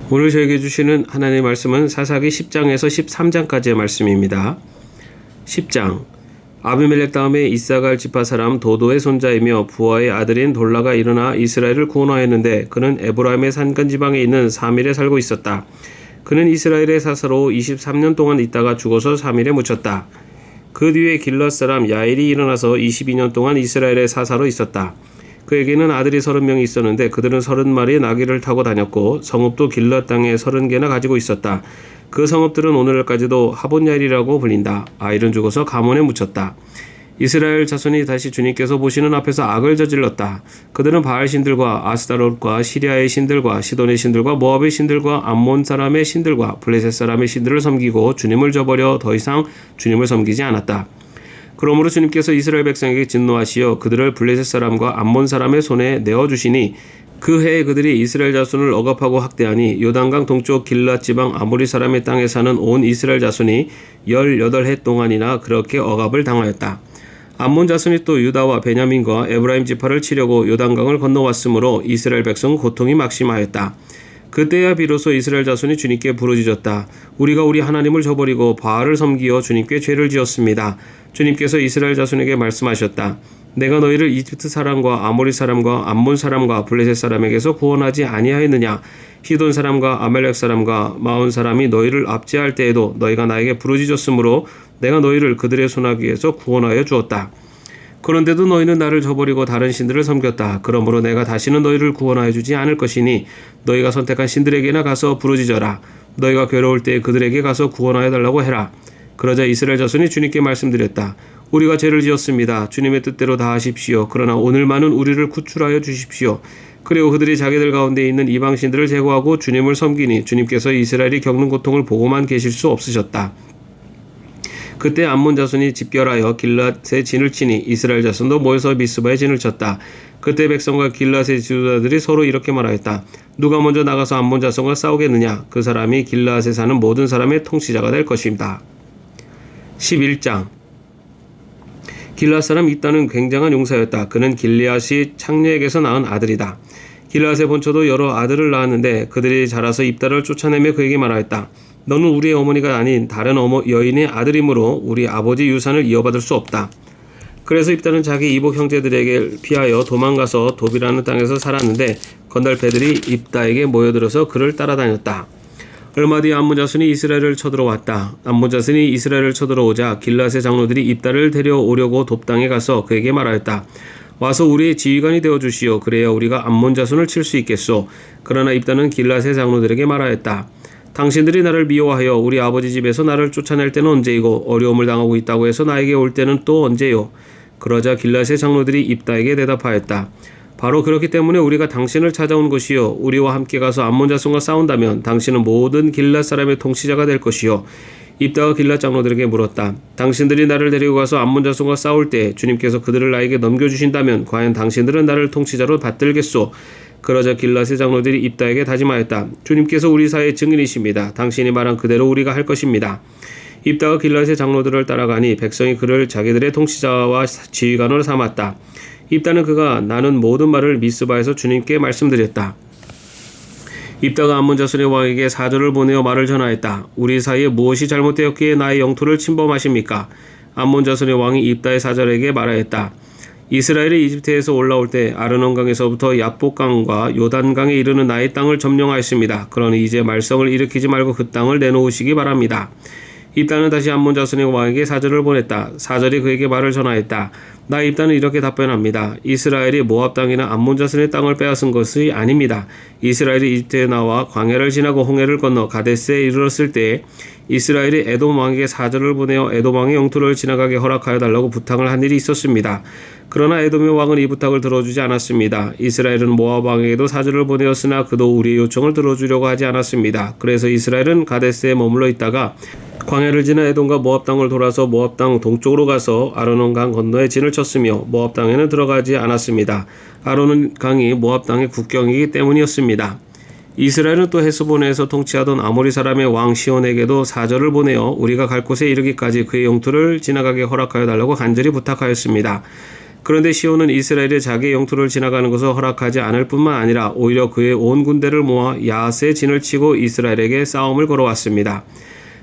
오늘 저에게 주시는 하나님의 말씀은 사사기 10장에서 13장까지의 말씀입니다. 10장. 아비멜렉 다음에 이사갈 지파 사람 도도의 손자이며 부하의 아들인 돌라가 일어나 이스라엘을 구원하였는데 그는 에브라임의 산간 지방에 있는 사밀에 살고 있었다. 그는 이스라엘의 사사로 23년 동안 있다가 죽어서 사밀에 묻혔다. 그 뒤에 길앗 사람 야일이 일어나서 22년 동안 이스라엘의 사사로 있었다. 그에게는 아들이 30명이 있었는데 그들은 30마리의 나귀를 타고 다녔고 성읍도 길앗 땅에 30개나 가지고 있었다. 그 성읍들은 오늘날까지도 하봇야일이라고 불린다. 아일은 죽어서 가문에 묻혔다. 이스라엘 자손이 다시 주님께서 보시는 앞에서 악을 저질렀다. 그들은 바알 신들과 아스타롯과 시리아의 신들과 시돈의 신들과 모압의 신들과 암몬 사람의 신들과 블레셋 사람의 신들을 섬기고 주님을 저버려 더 이상 주님을 섬기지 않았다. 그러므로 주님께서 이스라엘 백성에게 진노하시어 그들을 블레셋 사람과 암몬 사람의 손에 내어주시니 그 해에 그들이 이스라엘 자손을 억압하고 학대하니 요단강 동쪽 길앗 지방 아모리 사람의 땅에 사는 온 이스라엘 자손이 18해 동안이나 그렇게 억압을 당하였다. 암몬 자손이 또 유다와 베냐민과 에브라임 지파를 치려고 요단강을 건너왔으므로 이스라엘 백성은 고통이 막심하였다. 그때야 비로소 이스라엘 자손이 주님께 부르짖었다. 우리가 우리 하나님을 저버리고 바알을 섬기어 주님께 죄를 지었습니다. 주님께서 이스라엘 자손에게 말씀하셨다. 내가 너희를 이집트 사람과 아모리 사람과 암몬 사람과 블레셋 사람에게서 구원하지 아니하였느냐. 시돈 사람과 아멜렉 사람과 마온 사람이 너희를 압제할 때에도 너희가 나에게 부르짖었으므로 내가 너희를 그들의 손아귀에서 구원하여 주었다. 그런데도 너희는 나를 저버리고 다른 신들을 섬겼다. 그러므로 내가 다시는 너희를 구원하여 주지 않을 것이니 너희가 선택한 신들에게나 가서 부르짖어라. 너희가 괴로울 때 그들에게 가서 구원하여 달라고 해라. 그러자 이스라엘 자손이 주님께 말씀드렸다. 우리가 죄를 지었습니다. 주님의 뜻대로 다 하십시오. 그러나 오늘만은 우리를 구출하여 주십시오. 그리고 그들이 자기들 가운데 있는 이방 신들을 제거하고 주님을 섬기니 주님께서 이스라엘이 겪는 고통을 보고만 계실 수 없으셨다. 그때 암몬 자손이 집결하여 길앗에 진을 치니 이스라엘 자손도 모여서 미스바에 진을 쳤다. 그때 백성과 길앗의 지도자들이 서로 이렇게 말하였다. 누가 먼저 나가서 암몬 자손과 싸우겠느냐? 그 사람이 길앗에 사는 모든 사람의 통치자가 될 것입니다. 11장. 길앗 사람 입다는 굉장한 용사였다. 그는 길앗이 창녀에게서 낳은 아들이다. 길앗의 본처도 여러 아들을 낳았는데 그들이 자라서 입다를 쫓아내며 그에게 말하였다. 너는 우리의 어머니가 아닌 다른 여인의 아들이므로 우리 아버지 유산을 이어받을 수 없다. 그래서 입다는 자기 이복 형제들에게 피하여 도망가서 도비라는 땅에서 살았는데 건달패들이 입다에게 모여들어서 그를 따라다녔다. 얼마 뒤에 암몬 자손이 이스라엘을 쳐들어왔다. 암몬 자손이 이스라엘을 쳐들어오자 길앗의 장로들이 입다를 데려오려고 돕당에 가서 그에게 말하였다. 와서 우리의 지휘관이 되어주시오. 그래야 우리가 암몬 자손을 칠 수 있겠소. 그러나 입다는 길앗의 장로들에게 말하였다. 당신들이 나를 미워하여 우리 아버지 집에서 나를 쫓아낼 때는 언제이고 어려움을 당하고 있다고 해서 나에게 올 때는 또 언제요? 그러자 길앗의 장로들이 입다에게 대답하였다. 바로 그렇기 때문에 우리가 당신을 찾아온 것이요. 우리와 함께 가서 암몬 자손과 싸운다면 당신은 모든 길앗 사람의 통치자가 될 것이요. 입다가 길앗 장로들에게 물었다. 당신들이 나를 데리고 가서 암몬 자손과 싸울 때 주님께서 그들을 나에게 넘겨주신다면 과연 당신들은 나를 통치자로 받들겠소? 그러자 길앗의 장로들이 입다에게 다짐하였다. 주님께서 우리 사이의 증인이십니다. 당신이 말한 그대로 우리가 할 것입니다. 입다가 길앗의 장로들을 따라가니 백성이 그를 자기들의 통치자와 지휘관으로 삼았다. 입다는 그가 나는 모든 말을 미스바에서 주님께 말씀드렸다. 입다가 암몬 자손의 왕에게 사절을 보내어 말을 전하였다. 우리 사이에 무엇이 잘못되었기에 나의 영토를 침범하십니까? 암몬 자손의 왕이 입다의 사절에게 말하였다. 이스라엘이 이집트에서 올라올 때 아르논강에서부터 야복강과 요단강에 이르는 나의 땅을 점령하였습니다. 그러니 이제 말썽을 일으키지 말고 그 땅을 내놓으시기 바랍니다. 입다는 다시 암몬 자손의 왕에게 사절을 보냈다. 사절이 그에게 말을 전하였다. 나 입다는 이렇게 답변합니다. 이스라엘이 모압 땅이나 암몬 자손의 땅을 빼앗은 것이 아닙니다. 이스라엘이 이집트에 나와 광야를 지나고 홍해를 건너 가데스에 이르렀을 때 이스라엘이 에돔 왕에게 사절을 보내어 에돔 왕의 영토를 지나가게 허락하여 달라고 부탁을 한 일이 있었습니다. 그러나 에돔의 왕은 이 부탁을 들어주지 않았습니다. 이스라엘은 모압 왕에게도 사절을 보내었으나 그도 우리의 요청을 들어주려고 하지 않았습니다. 그래서 이스라엘은 가데스에 머물러 있다가 광야를 지나 에돔과 모압 땅을 돌아서 모압 땅 동쪽으로 가서 아르논강 건너에 진을 쳤으며 모압 땅에는 들어가지 않았습니다. 아르논강이 모압 땅의 국경이기 때문이었습니다. 이스라엘은 또 헤스본에서 통치하던 아모리 사람의 왕 시온에게도 사절을 보내어 우리가 갈 곳에 이르기까지 그의 영토를 지나가게 허락하여 달라고 간절히 부탁하였습니다. 그런데 시온은 이스라엘이 자기의 영토를 지나가는 것을 허락하지 않을 뿐만 아니라 오히려 그의 온 군대를 모아 야하스의 진을 치고 이스라엘에게 싸움을 걸어왔습니다.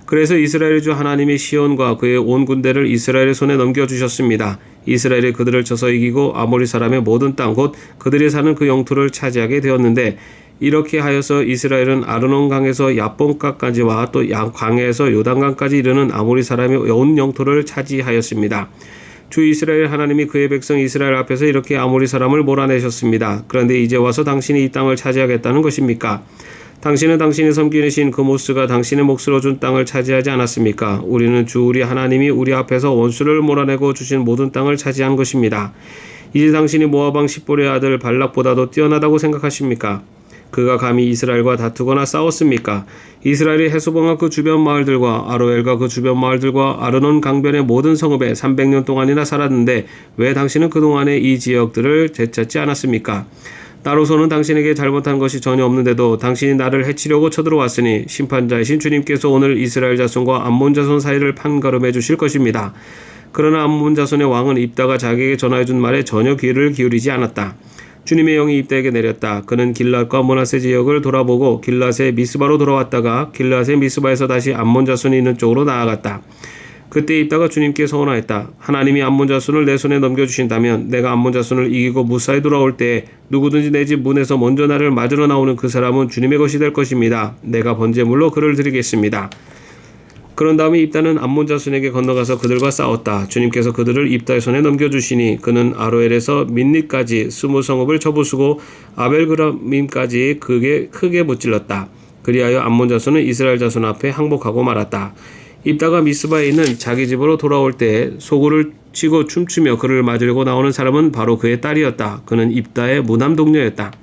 그래서 이스라엘의 주 하나님이 시온과 그의 온 군대를 이스라엘의 손에 넘겨주셨습니다. 이스라엘이 그들을 쳐서 이기고 아모리 사람의 모든 땅 곧 그들이 사는 그 영토를 차지하게 되었는데 이렇게 하여서 이스라엘은 아르논 강에서 야본강까지와 또 광해에서 요단강까지 이르는 아모리 사람의 온 영토를 차지하였습니다. 주 이스라엘 하나님이 그의 백성 이스라엘 앞에서 이렇게 아모리 사람을 몰아내셨습니다. 그런데 이제 와서 당신이 이 땅을 차지하겠다는 것입니까? 당신은 당신이 섬기는 신 그모스가 당신의 몫으로 준 땅을 차지하지 않았습니까? 우리는 주 우리 하나님이 우리 앞에서 원수를 몰아내고 주신 모든 땅을 차지한 것입니다. 이제 당신이 모압 왕 십볼의 아들 발락보다도 뛰어나다고 생각하십니까? 그가 감히 이스라엘과 다투거나 싸웠습니까? 이스라엘이 헤스본과 그 주변 마을들과 아로엘과 그 주변 마을들과 아르논 강변의 모든 성읍에 300년 동안이나 살았는데 왜 당신은 그동안에 이 지역들을 되찾지 않았습니까? 나로서는 당신에게 잘못한 것이 전혀 없는데도 당신이 나를 해치려고 쳐들어왔으니 심판자이신 주님께서 오늘 이스라엘 자손과 암몬 자손 사이를 판가름해 주실 것입니다. 그러나 암몬 자손의 왕은 입다가 자기에게 전하여준 말에 전혀 귀를 기울이지 않았다. 주님의 영이 입다에게 내렸다. 그는 길랏과 므낫세 지역을 돌아보고 길랏의 미스바로 돌아왔다가 길랏의 미스바에서 다시 암몬 자손이 있는 쪽으로 나아갔다. 그때 입다가 주님께 서원하였다. 하나님이 암몬 자손을 내 손에 넘겨주신다면 내가 암몬 자손을 이기고 무사히 돌아올 때에 누구든지 내 집 문에서 먼저 나를 맞으러 나오는 그 사람은 주님의 것이 될 것입니다. 내가 번제물로 그를 드리겠습니다. 그런 다음에 입다는 암몬 자손에게 건너가서 그들과 싸웠다. 주님께서 그들을 입다의 손에 넘겨주시니 그는 아로엘에서 민니까지 20성읍을 쳐부수고 아벨그라밈까지 크게 무찔렀다. 그리하여 암몬 자손은 이스라엘 자손 앞에 항복하고 말았다. 입다가 미스바에 있는 자기 집으로 돌아올 때 소구를 치고 춤추며 그를 맞으려고 나오는 사람은 바로 그의 딸이었다. 그는 입다의 무남 동료였다.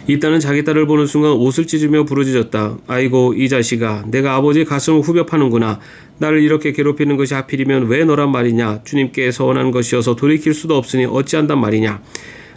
입다는 자기 딸을 보는 순간 옷을 찢으며 부르짖었다. 아이고 이 자식아, 내가 아버지의 가슴을 후벼 파는구나. 나를 이렇게 괴롭히는 것이 하필이면 왜 너란 말이냐. 주님께 서원한 것이어서 돌이킬 수도 없으니 어찌한단 말이냐.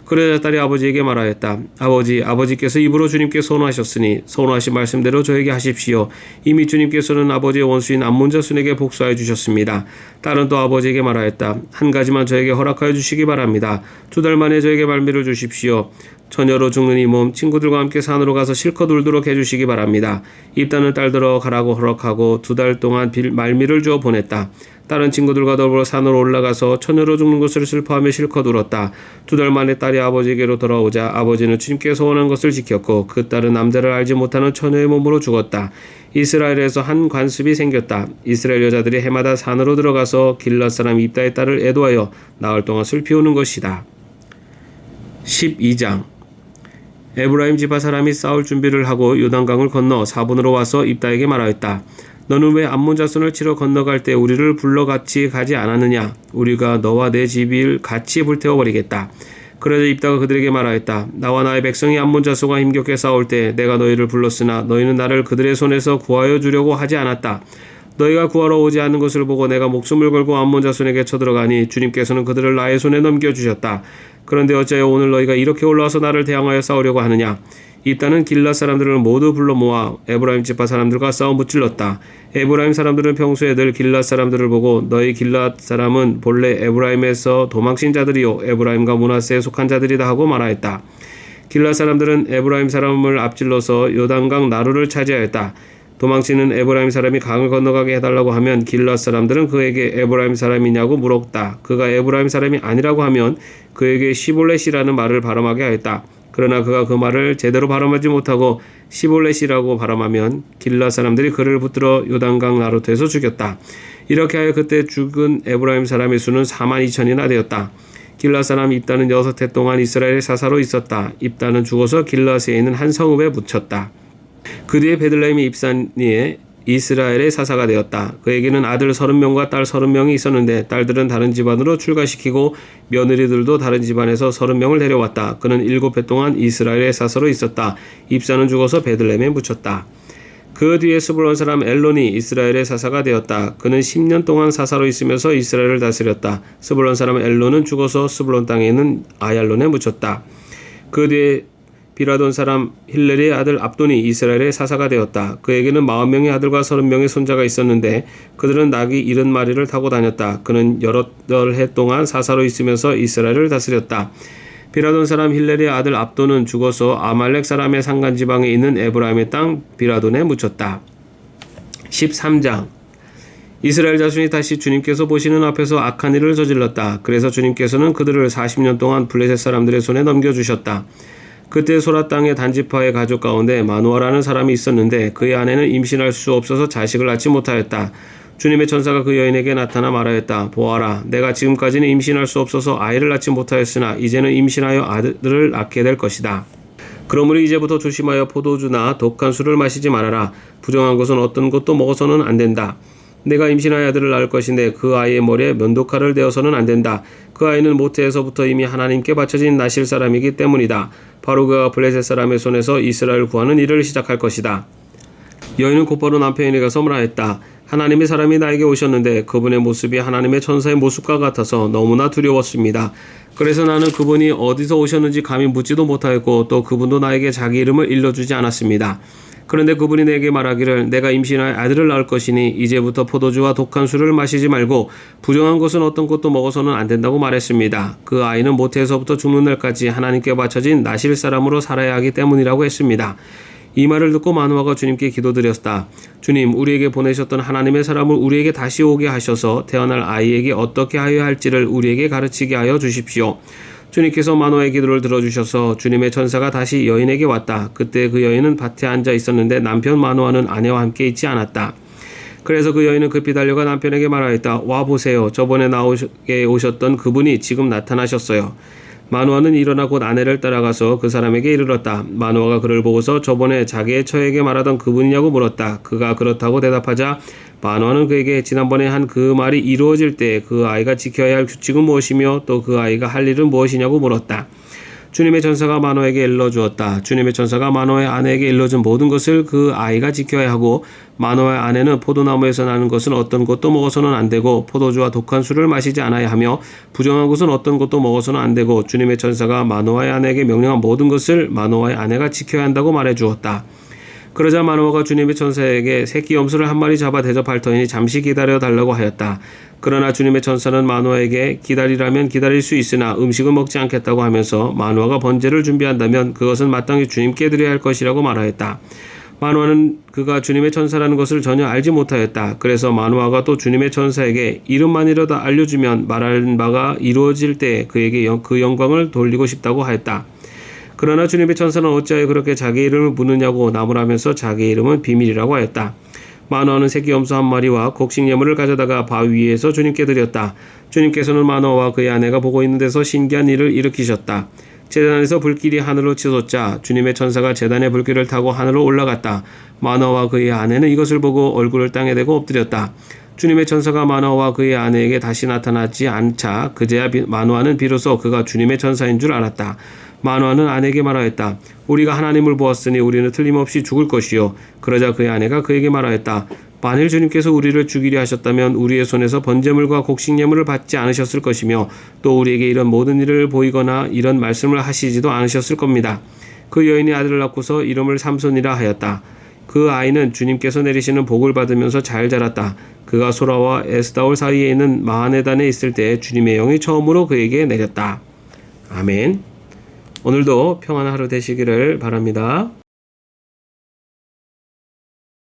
그러자 딸이 아버지에게 말하였다. 아버지께서 입으로 주님께 서원하셨으니 서원하신 말씀대로 저에게 하십시오. 이미 주님께서는 아버지의 원수인 암몬 자손에게 복수하여 주셨습니다. 딸은 또 아버지에게 말하였다. 한 가지만 저에게 허락하여 주시기 바랍니다. 2달 만에 저에게 말미를 주십시오. 처녀로 죽는 이 몸 친구들과 함께 산으로 가서 실컷 울도록 해주시기 바랍니다. 입다는 딸들어 가라고 허락하고 2달 동안 말미를 주어 보냈다. 딸은 친구들과 더불어 산으로 올라가서 처녀로 죽는 것을 슬퍼하며 실컷 울었다. 2달 만에 딸이 아버지에게로 돌아오자 아버지는 주님께 서원한 것을 지켰고 그 딸은 남자를 알지 못하는 처녀의 몸으로 죽었다. 이스라엘에서 한 관습이 생겼다. 이스라엘 여자들이 해마다 산으로 들어가서 길랏 사람 입다의 딸을 애도하여 나흘 동안 슬피우는 것이다. 12장 에브라임 지파 사람이 싸울 준비를 하고 요단강을 건너 사분으로 와서 입다에게 말하였다. 너는 왜 암몬 자손을 치러 건너갈 때 우리를 불러 같이 가지 않았느냐? 우리가 너와 내 집을 같이 불태워버리겠다. 그러자 입다가 그들에게 말하였다. 나와 나의 백성이 암몬 자손과 힘겹게 싸울 때 내가 너희를 불렀으나 너희는 나를 그들의 손에서 구하여 주려고 하지 않았다. 너희가 구하러 오지 않는 것을 보고 내가 목숨을 걸고 암몬 자손에게 쳐들어가니 주님께서는 그들을 나의 손에 넘겨주셨다. 그런데 어찌하여 오늘 너희가 이렇게 올라와서 나를 대항하여 싸우려고 하느냐? 입다는 길랏 사람들을 모두 불러 모아 에브라임 지파 사람들과 싸워 무찔렀다. 에브라임 사람들은 평소에 늘 길랏 사람들을 보고 너희 길랏 사람은 본래 에브라임에서 도망친 자들이요 에브라임과 므낫세에 속한 자들이다 하고 말하였다. 길랏 사람들은 에브라임 사람을 앞질러서 요단강 나루를 차지하였다. 도망치는 에브라임 사람이 강을 건너가게 해달라고 하면 길랏 사람들은 그에게 에브라임 사람이냐고 물었다. 그가 에브라임 사람이 아니라고 하면 그에게 시볼렛이라는 말을 발음하게 하였다. 그러나 그가 그 말을 제대로 발음하지 못하고 시볼렛이라고 발음하면 길랏 사람들이 그를 붙들어 요단강 나루트에서 죽였다. 이렇게 하여 그때 죽은 에브라임 사람의 수는 42,000이나 되었다. 길랏 사람 입다는 6해 동안 이스라엘의 사사로 있었다. 입다는 죽어서 길랏에 있는 한 성읍에 묻혔다. 그 뒤에 베들레헴이 입산이에 이스라엘의 사사가 되었다. 그에게는 아들 30명과 딸 30명이 있었는데 딸들은 다른 집안으로 출가시키고 며느리들도 다른 집안에서 30명을 데려왔다. 그는 7해 동안 이스라엘의 사사로 있었다. 입사는 죽어서 베들레헴에 묻혔다. 그 뒤에 스불론 사람 엘론이 이스라엘의 사사가 되었다. 그는 10년 동안 사사로 있으면서 이스라엘을 다스렸다. 스불론 사람 엘론은 죽어서 스불론 땅에 있는 아얄론에 묻혔다. 그 뒤에 비라돈 사람 힐렐의 아들 압돈이 이스라엘의 사사가 되었다. 그에게는 40명의 아들과 30명의 손자가 있었는데 그들은 낙이 70마리를 타고 다녔다. 그는 여러 해 동안 사사로 있으면서 이스라엘을 다스렸다. 비라돈 사람 힐렐의 아들 압돈은 죽어서 아말렉 사람의 산간지방에 있는 에브라임의 땅 비라돈에 묻혔다. 13장 이스라엘 자손이 다시 주님께서 보시는 앞에서 악한 일을 저질렀다. 그래서 주님께서는 그들을 40년 동안 블레셋 사람들의 손에 넘겨주셨다. 그때 소라 땅의 단지파의 가족 가운데 마누아라는 사람이 있었는데 그의 아내는 임신할 수 없어서 자식을 낳지 못하였다. 주님의 천사가 그 여인에게 나타나 말하였다. 보아라, 내가 지금까지는 임신할 수 없어서 아이를 낳지 못하였으나 이제는 임신하여 아들을 낳게 될 것이다. 그러므로 이제부터 조심하여 포도주나 독한 술을 마시지 말아라. 부정한 것은 어떤 것도 먹어서는 안 된다. 내가 임신하여 아들을 낳을 것인데 그 아이의 머리에 면도칼을 대어서는 안 된다. 그 아이는 모태에서부터 이미 하나님께 바쳐진 나실 사람이기 때문이다. 바로 그가 블레셋 사람의 손에서 이스라엘을 구하는 일을 시작할 것이다. 여인은 곧바로 남편에게 가서 말하였다. 하나님의 사람이 나에게 오셨는데 그분의 모습이 하나님의 천사의 모습과 같아서 너무나 두려웠습니다. 그래서 나는 그분이 어디서 오셨는지 감히 묻지도 못하였고 또 그분도 나에게 자기 이름을 일러주지 않았습니다. 그런데 그분이 내게 말하기를 내가 임신하여 아들을 낳을 것이니 이제부터 포도주와 독한 술을 마시지 말고 부정한 것은 어떤 것도 먹어서는 안 된다고 말했습니다. 그 아이는 모태에서부터 죽는 날까지 하나님께 바쳐진 나실 사람으로 살아야 하기 때문이라고 했습니다. 이 말을 듣고 마누아가 주님께 기도드렸다. 주님, 우리에게 보내셨던 하나님의 사람을 우리에게 다시 오게 하셔서 태어날 아이에게 어떻게 하여야 할지를 우리에게 가르치게 하여 주십시오. 주님께서 마누아의 기도를 들어주셔서 주님의 천사가 다시 여인에게 왔다. 그때 그 여인은 밭에 앉아 있었는데 남편 마누아는 아내와 함께 있지 않았다. 그래서 그 여인은 급히 달려가 남편에게 말하였다. 와 보세요. 저번에 나오게 오셨던 그분이 지금 나타나셨어요. 마누아는 일어나 곧 아내를 따라가서 그 사람에게 이르렀다. 마누아가 그를 보고서 저번에 자기의 처에게 말하던 그분이냐고 물었다. 그가 그렇다고 대답하자 마누아는 그에게 지난번에 한 그 말이 이루어질 때 그 아이가 지켜야 할 규칙은 무엇이며 또 그 아이가 할 일은 무엇이냐고 물었다. 주님의 천사가 마누아에게 일러주었다. 주님의 천사가 마누아의 아내에게 일러준 모든 것을 그 아이가 지켜야 하고 마누아의 아내는 포도나무에서 나는 것은 어떤 것도 먹어서는 안 되고 포도주와 독한 술을 마시지 않아야 하며 부정한 것은 어떤 것도 먹어서는 안 되고 주님의 천사가 마누아의 아내에게 명령한 모든 것을 마누아의 아내가 지켜야 한다고 말해주었다. 그러자 마누아가 주님의 천사에게 새끼 염소를 한 마리 잡아 대접할 터이니 잠시 기다려 달라고 하였다. 그러나 주님의 천사는 마누아에게 기다리라면 기다릴 수 있으나 음식은 먹지 않겠다고 하면서 마누아가 번제를 준비한다면 그것은 마땅히 주님께 드려야 할 것이라고 말하였다. 마누아는 그가 주님의 천사라는 것을 전혀 알지 못하였다. 그래서 마누아가 또 주님의 천사에게 이름만이라도 알려주면 말하는 바가 이루어질 때 그에게 그 영광을 돌리고 싶다고 하였다. 그러나 주님의 천사는 어찌하여 그렇게 자기 이름을 묻느냐고 나무라면서 자기 이름은 비밀이라고 하였다. 마누아는 새끼 염소 한 마리와 곡식 예물을 가져다가 바위 위에서 주님께 드렸다. 주님께서는 마누아와 그의 아내가 보고 있는 데서 신기한 일을 일으키셨다. 제단에서 불길이 하늘로 치솟자 주님의 천사가 제단의 불길을 타고 하늘로 올라갔다. 마누아와 그의 아내는 이것을 보고 얼굴을 땅에 대고 엎드렸다. 주님의 천사가 마누아와 그의 아내에게 다시 나타나지 않자 그제야 마누아는 비로소 그가 주님의 천사인 줄 알았다. 마누아는 아내에게 말하였다. 우리가 하나님을 보았으니 우리는 틀림없이 죽을 것이요. 그러자 그의 아내가 그에게 말하였다. 만일 주님께서 우리를 죽이려 하셨다면 우리의 손에서 번제물과 곡식 예물을 받지 않으셨을 것이며 또 우리에게 이런 모든 일을 보이거나 이런 말씀을 하시지도 않으셨을 겁니다. 그 여인이 아들을 낳고서 이름을 삼손이라 하였다. 그 아이는 주님께서 내리시는 복을 받으면서 잘 자랐다. 그가 소라와 에스다올 사이에 있는 마하네단에 있을 때 주님의 영이 처음으로 그에게 내렸다. 아멘. 오늘도 평안한 하루 되시기를 바랍니다.